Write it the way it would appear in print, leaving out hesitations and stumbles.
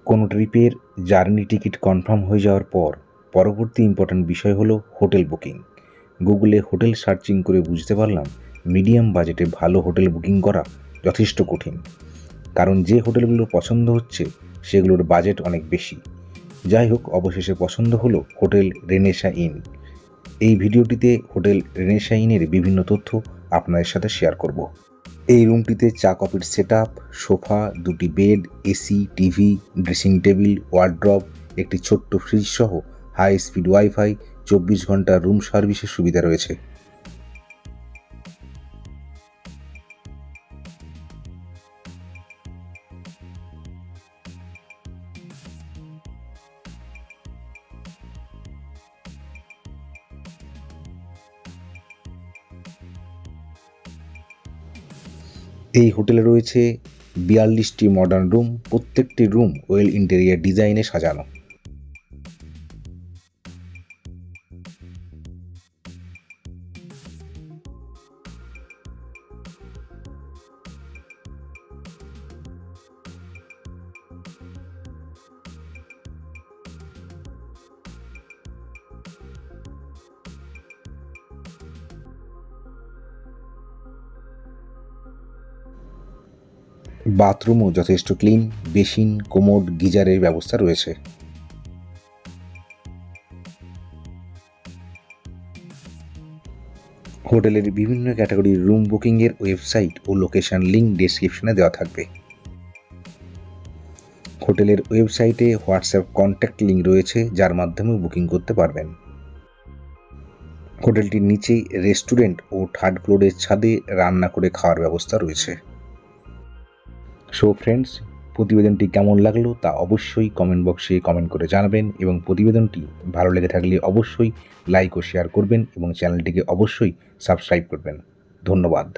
কোনো ট্রিপের journey ticket confirm হয়ে যাওয়ার পর পরবর্তী ইম্পর্ট্যান্ট বিষয় হলো হোটেল বুকিং। গুগলে হোটেল সার্চিং করে বুঝতে পারলাম মিডিয়াম বাজেটে ভালো হোটেল বুকিং করা যথেষ্ট কঠিন, কারণ যে হোটেলগুলো পছন্দ হচ্ছে সেগুলোর বাজেট অনেক বেশি। যাই হোক, অবশেষে পছন্দ হলো হোটেল রেনেসা ইন। এই ভিডিওটিতে হোটেল রেনেসা ইনের বিভিন্ন তথ্য আপনাদের সাথে শেয়ার করব। এই রুমটিতে চা কফির সেটআপ, সোফা, দুটি bed, AC, TV, dressing table, wardrobe, একটি ছোট্ট ফ্রিজ সহ হাই স্পিড ওয়াইফাই, 24 ঘন্টা রুম সার্ভিসের সুবিধা রয়েছে। এই হোটেলে রয়েছে 42টি মডার্ন রুম, প্রত্যেকটি রুম ওয়েল ইন্টেরিয়ার ডিজাইনে সাজানো। বাথরুমও যথেষ্ট ক্লিন, বেসিন, কোমোড, গিজারের ব্যবস্থা রয়েছে। হোটেলের বিভিন্ন ক্যাটাগরির রুম বুকিংয়ের ওয়েবসাইট ও লোকেশন লিঙ্ক ডেসক্রিপশনে দেওয়া থাকবে। হোটেলের ওয়েবসাইটে হোয়াটসঅ্যাপ কন্ট্যাক্ট লিঙ্ক রয়েছে, যার মাধ্যমেও বুকিং করতে পারবেন। হোটেলটির নিচেই রেস্টুরেন্ট ও থার্ড ফ্লোরের ছাদে রান্না করে খাওয়ার ব্যবস্থা রয়েছে। সো ফ্রেন্ডস, প্রতিবেদনটি কেমন লাগলো তা অবশ্যই কমেন্ট বক্সে কমেন্ট করে জানাবেন, এবং প্রতিবেদনটি ভালো লেগে থাকলে অবশ্যই লাইক ও শেয়ার করবেন এবং চ্যানেলটিকে অবশ্যই সাবস্ক্রাইব করবেন। ধন্যবাদ।